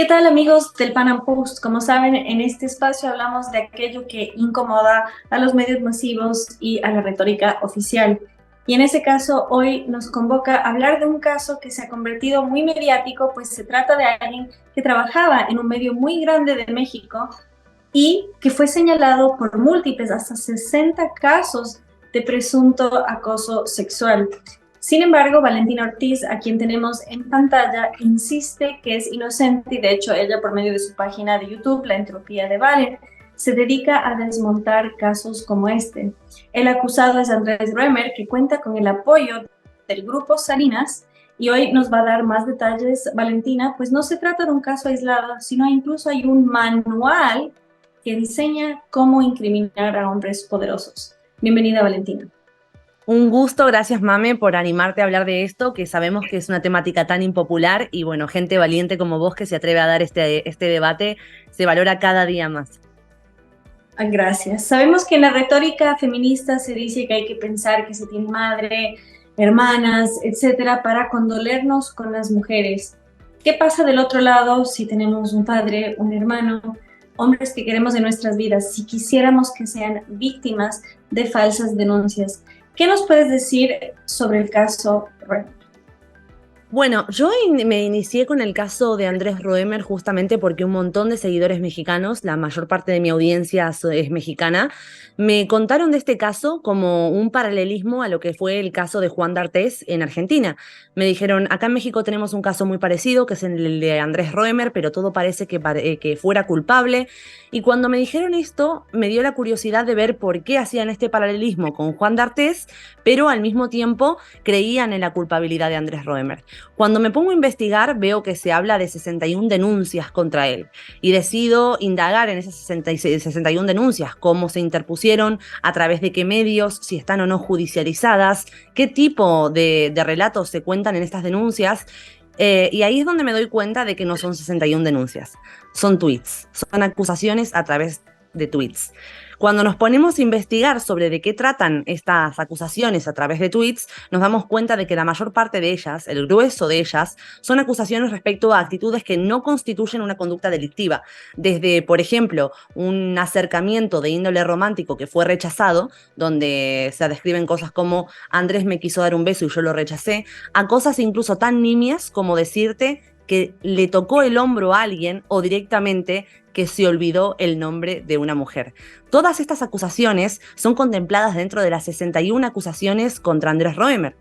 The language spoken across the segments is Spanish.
¿Qué tal amigos del Pan Am Post? Como saben, en este espacio hablamos de aquello que incomoda a los medios masivos y a la retórica oficial. Y en ese caso, hoy nos convoca a hablar de un caso que se ha convertido muy mediático, pues se trata de alguien que trabajaba en un medio muy grande de México y que fue señalado por múltiples, hasta 60 casos de presunto acoso sexual. Sin embargo, Valentina Ortiz, a quien tenemos en pantalla, insiste que es inocente y de hecho ella por medio de su página de YouTube, La Entropía de Valen, se dedica a desmontar casos como este. El acusado es Andrés Römer, que cuenta con el apoyo del grupo Salinas y hoy nos va a dar más detalles, Valentina, pues no se trata de un caso aislado, sino incluso hay un manual que enseña cómo incriminar a hombres poderosos. Bienvenida, Valentina. Un gusto, gracias Mame por animarte a hablar de esto, que sabemos que es una temática tan impopular y bueno, gente valiente como vos que se atreve a dar este debate se valora cada día más. Gracias. Sabemos que en la retórica feminista se dice que hay que pensar que se tiene madre, hermanas, etcétera, para condolernos con las mujeres. ¿Qué pasa del otro lado si tenemos un padre, un hermano, hombres que queremos en nuestras vidas, si quisiéramos que sean víctimas de falsas denuncias? ¿Qué nos puedes decir sobre el caso Red? Bueno, me inicié con el caso de Andrés Roemer justamente porque un montón de seguidores mexicanos, la mayor parte de mi audiencia es mexicana, me contaron de este caso como un paralelismo a lo que fue el caso de Juan D'Artés en Argentina. Me dijeron, acá en México tenemos un caso muy parecido, que es el de Andrés Roemer, pero todo parece que fuera culpable. Y cuando me dijeron esto, me dio la curiosidad de ver por qué hacían este paralelismo con Juan D'Artés, pero al mismo tiempo creían en la culpabilidad de Andrés Roemer. Cuando me pongo a investigar, veo que se habla de 61 denuncias contra él y decido indagar en esas 61 denuncias, cómo se interpusieron, a través de qué medios, si están o no judicializadas, qué tipo de relatos se cuentan en estas denuncias. Y ahí es donde me doy cuenta de que no son 61 denuncias, son tweets, son acusaciones a través de tweets. Cuando nos ponemos a investigar sobre de qué tratan estas acusaciones a través de tweets, nos damos cuenta de que la mayor parte de ellas, el grueso de ellas, son acusaciones respecto a actitudes que no constituyen una conducta delictiva. Desde, por ejemplo, un acercamiento de índole romántico que fue rechazado, donde se describen cosas como Andrés me quiso dar un beso y yo lo rechacé, a cosas incluso tan nimias como decirte que le tocó el hombro a alguien o directamente que se olvidó el nombre de una mujer. Todas estas acusaciones son contempladas dentro de las 61 acusaciones contra Andrés Roemer,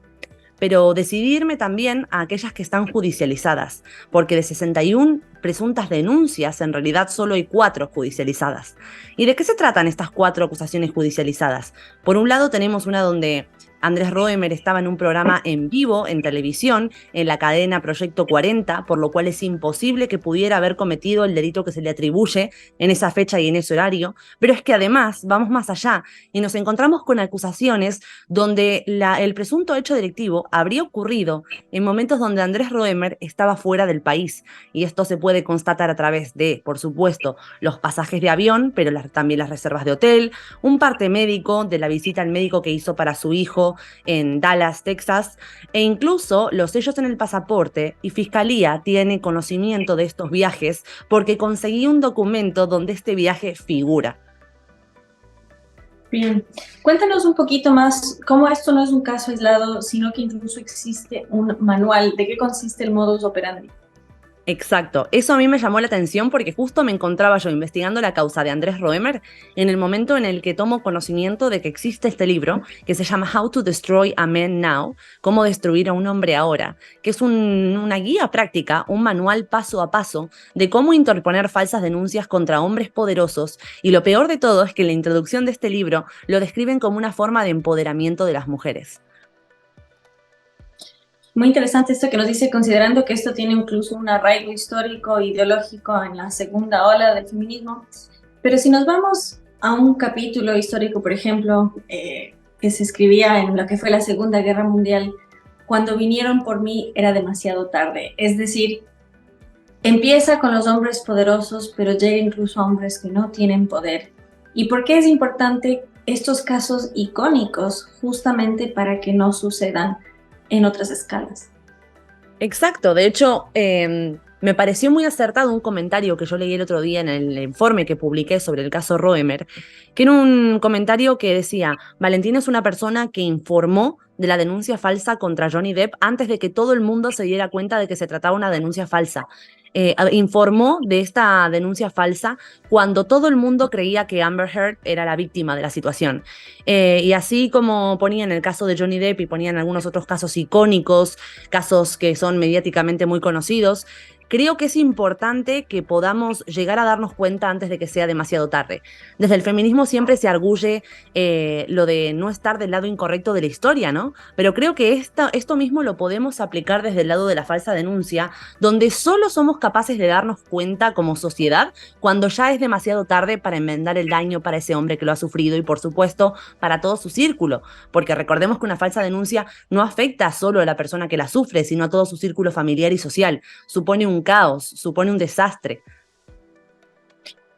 pero decidí irme también a aquellas que están judicializadas, porque de 61 presuntas denuncias, en realidad solo hay 4 judicializadas. ¿Y de qué se tratan estas 4 acusaciones judicializadas? Por un lado tenemos una donde Andrés Roemer estaba en un programa en vivo en televisión, en la cadena Proyecto 40, por lo cual es imposible que pudiera haber cometido el delito que se le atribuye en esa fecha y en ese horario, pero es que además vamos más allá y nos encontramos con acusaciones donde el presunto hecho delictivo habría ocurrido en momentos donde Andrés Roemer estaba fuera del país. Y esto se puede constatar a través de, por supuesto, los pasajes de avión, pero también las reservas de hotel, un parte médico de la visita al médico que hizo para su hijo en Dallas, Texas, e incluso los sellos en el pasaporte, y Fiscalía tiene conocimiento de estos viajes porque conseguí un documento donde este viaje figura. Bien, cuéntanos un poquito más cómo esto no es un caso aislado, sino que incluso existe un manual. ¿De qué consiste el modus operandi? Exacto, eso a mí me llamó la atención porque justo me encontraba yo investigando la causa de Andrés Roemer en el momento en el que tomo conocimiento de que existe este libro que se llama How to Destroy a Man Now, cómo destruir a un hombre ahora, que es una guía práctica, un manual paso a paso de cómo interponer falsas denuncias contra hombres poderosos, y lo peor de todo es que en la introducción de este libro lo describen como una forma de empoderamiento de las mujeres. Muy interesante esto que nos dice, considerando que esto tiene incluso un arraigo histórico, ideológico en la segunda ola del feminismo. Pero si nos vamos a un capítulo histórico, por ejemplo, que se escribía en lo que fue la Segunda Guerra Mundial, cuando vinieron por mí era demasiado tarde. Es decir, empieza con los hombres poderosos, pero llega incluso a hombres que no tienen poder. ¿Y por qué es importante estos casos icónicos? Justamente para que no sucedan en otras escalas. Exacto, de hecho, Me pareció muy acertado un comentario que yo leí el otro día en el informe que publiqué sobre el caso Roemer, que era un comentario que decía: Valentina es una persona que informó de la denuncia falsa contra Johnny Depp antes de que todo el mundo se diera cuenta de que se trataba de una denuncia falsa. Informó de esta denuncia falsa cuando todo el mundo creía que Amber Heard era la víctima de la situación. Y así como ponía en el caso de Johnny Depp y ponía en algunos otros casos icónicos, casos que son mediáticamente muy conocidos, creo que es importante que podamos llegar a darnos cuenta antes de que sea demasiado tarde. Desde el feminismo siempre se arguye lo de no estar del lado incorrecto de la historia, ¿no? Pero creo que esto mismo lo podemos aplicar desde el lado de la falsa denuncia, donde solo somos capaces de darnos cuenta como sociedad cuando ya es demasiado tarde para enmendar el daño para ese hombre que lo ha sufrido y, por supuesto, para todo su círculo. Porque recordemos que una falsa denuncia no afecta solo a la persona que la sufre, sino a todo su círculo familiar y social. Supone un caos, supone un desastre.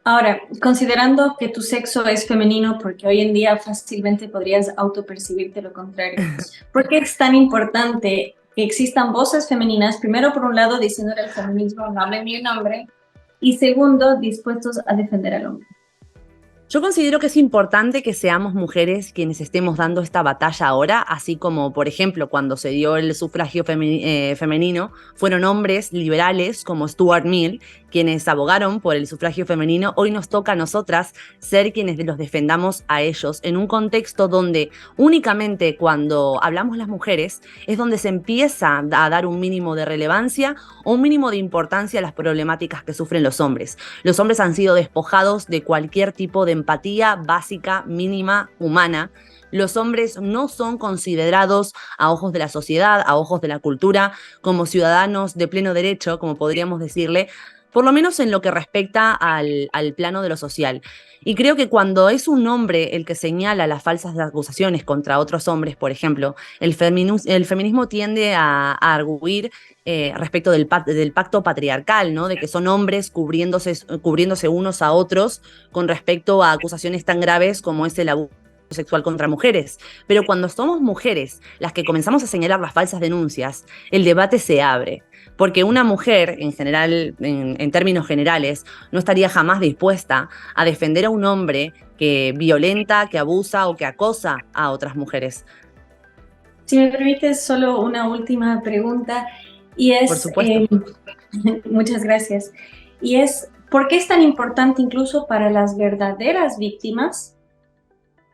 Ahora, considerando que tu sexo es femenino, porque hoy en día fácilmente podrías autopercibirte lo contrario, ¿por qué es tan importante que existan voces femeninas, primero por un lado diciéndole al feminismo no hablen ni un hombre, y segundo, dispuestos a defender al hombre? Yo considero que es importante que seamos mujeres quienes estemos dando esta batalla ahora, así como, por ejemplo, cuando se dio el sufragio femenino, fueron hombres liberales como Stuart Mill quienes abogaron por el sufragio femenino. Hoy nos toca a nosotras ser quienes los defendamos a ellos en un contexto donde únicamente cuando hablamos las mujeres es donde se empieza a dar un mínimo de relevancia o un mínimo de importancia a las problemáticas que sufren los hombres. Los hombres han sido despojados de cualquier tipo de empatía básica, mínima, humana. Los hombres no son considerados a ojos de la sociedad, a ojos de la cultura, como ciudadanos de pleno derecho, como podríamos decirle, por lo menos en lo que respecta al plano de lo social. Y creo que cuando es un hombre el que señala las falsas acusaciones contra otros hombres, por ejemplo, el feminismo tiende a arguir respecto del pacto patriarcal, ¿no? De que son hombres cubriéndose unos a otros con respecto a acusaciones tan graves como es el abuso sexual contra mujeres. Pero cuando somos mujeres las que comenzamos a señalar las falsas denuncias, el debate se abre. Porque una mujer, en general, en términos generales, no estaría jamás dispuesta a defender a un hombre que violenta, que abusa o que acosa a otras mujeres. Si me permites, solo una última pregunta, y Por es, supuesto. muchas gracias, y es, ¿por qué es tan importante incluso para las verdaderas víctimas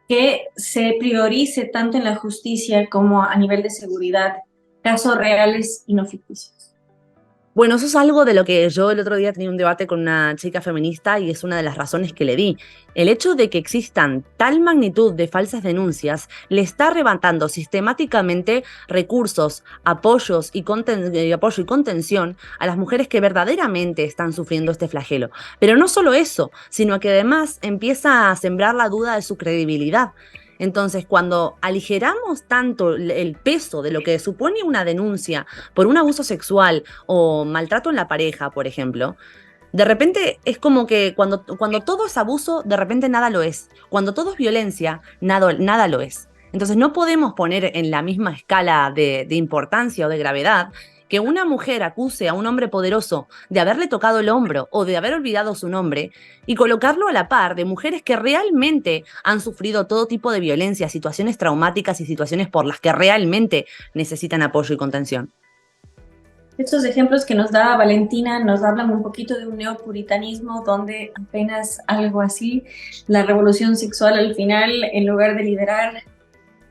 que se priorice tanto en la justicia como a nivel de seguridad casos reales y no ficticios? Bueno, eso es algo de lo que yo el otro día tenía un debate con una chica feminista y es una de las razones que le di. El hecho de que existan tal magnitud de falsas denuncias le está arrebatando sistemáticamente recursos, apoyos y apoyo y contención a las mujeres que verdaderamente están sufriendo este flagelo. Pero no solo eso, sino que además empieza a sembrar la duda de su credibilidad. Entonces, cuando aligeramos tanto el peso de lo que supone una denuncia por un abuso sexual o maltrato en la pareja, por ejemplo, de repente es como que cuando todo es abuso, de repente nada lo es. Cuando todo es violencia, nada lo es. Entonces no podemos poner en la misma escala de importancia o de gravedad que una mujer acuse a un hombre poderoso de haberle tocado el hombro o de haber olvidado su nombre y colocarlo a la par de mujeres que realmente han sufrido todo tipo de violencia, situaciones traumáticas y situaciones por las que realmente necesitan apoyo y contención. Estos ejemplos que nos da Valentina nos hablan un poquito de un neopuritanismo donde apenas algo así, la revolución sexual al final, en lugar de liderar,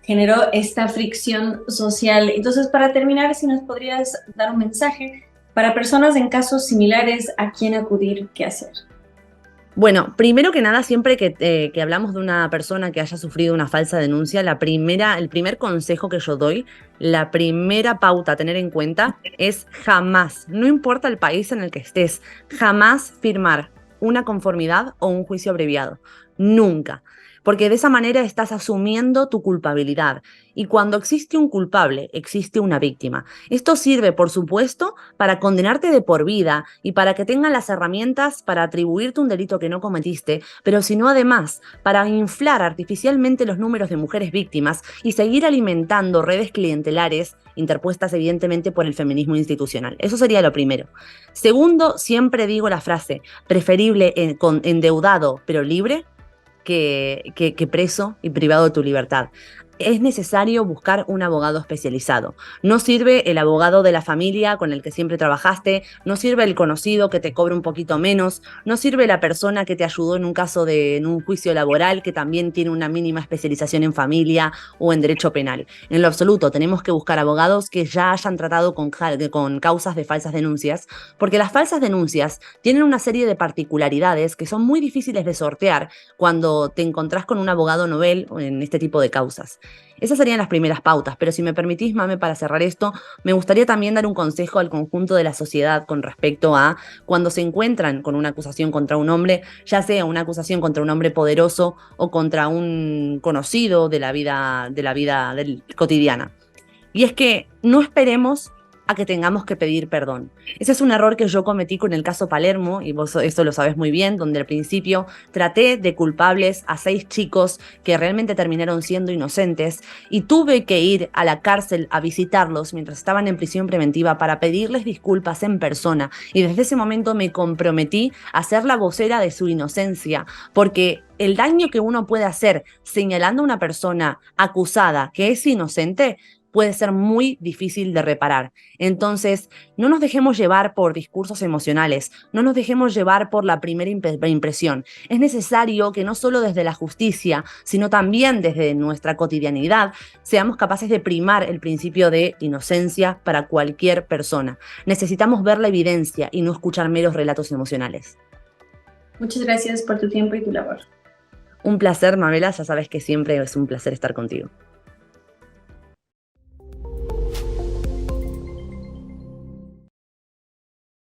generó esta fricción social. Entonces, para terminar, si nos podrías dar un mensaje para personas en casos similares, ¿a quién acudir? ¿Qué hacer? Bueno, primero que nada, siempre que hablamos de una persona que haya sufrido una falsa denuncia, el primer consejo que yo doy, la primera pauta a tener en cuenta es jamás, no importa el país en el que estés, jamás firmar una conformidad o un juicio abreviado. Nunca. porque de esa manera estás asumiendo tu culpabilidad. Y cuando existe un culpable, existe una víctima. Esto sirve, por supuesto, para condenarte de por vida y para que tengan las herramientas para atribuirte un delito que no cometiste, pero sino además para inflar artificialmente los números de mujeres víctimas y seguir alimentando redes clientelares interpuestas evidentemente por el feminismo institucional. Eso sería lo primero. Segundo, siempre digo la frase, preferible endeudado pero libre que preso y privado de tu libertad. Es necesario buscar un abogado especializado. No sirve el abogado de la familia con el que siempre trabajaste, no sirve el conocido que te cobre un poquito menos, no sirve la persona que te ayudó en un caso en un juicio laboral que también tiene una mínima especialización en familia o en derecho penal. En lo absoluto, tenemos que buscar abogados que ya hayan tratado con causas de falsas denuncias, porque las falsas denuncias tienen una serie de particularidades que son muy difíciles de sortear cuando te encontrás con un abogado novel en este tipo de causas. Esas serían las primeras pautas, pero si me permitís, Mame, para cerrar esto, me gustaría también dar un consejo al conjunto de la sociedad con respecto a cuando se encuentran con una acusación contra un hombre, ya sea una acusación contra un hombre poderoso o contra un conocido de la vida cotidiana. Y es que no esperemos a que tengamos que pedir perdón. Ese es un error que yo cometí con el caso Palermo, y vos eso lo sabés muy bien, donde al principio traté de culpables a 6 chicos que realmente terminaron siendo inocentes, y tuve que ir a la cárcel a visitarlos mientras estaban en prisión preventiva para pedirles disculpas en persona, y desde ese momento me comprometí a ser la vocera de su inocencia, porque el daño que uno puede hacer señalando a una persona acusada que es inocente puede ser muy difícil de reparar. Entonces, no nos dejemos llevar por discursos emocionales, no nos dejemos llevar por la primera impresión. Es necesario que no solo desde la justicia, sino también desde nuestra cotidianidad, seamos capaces de primar el principio de inocencia para cualquier persona. Necesitamos ver la evidencia y no escuchar meros relatos emocionales. Muchas gracias por tu tiempo y tu labor. Un placer, Mabela, ya sabes que siempre es un placer estar contigo.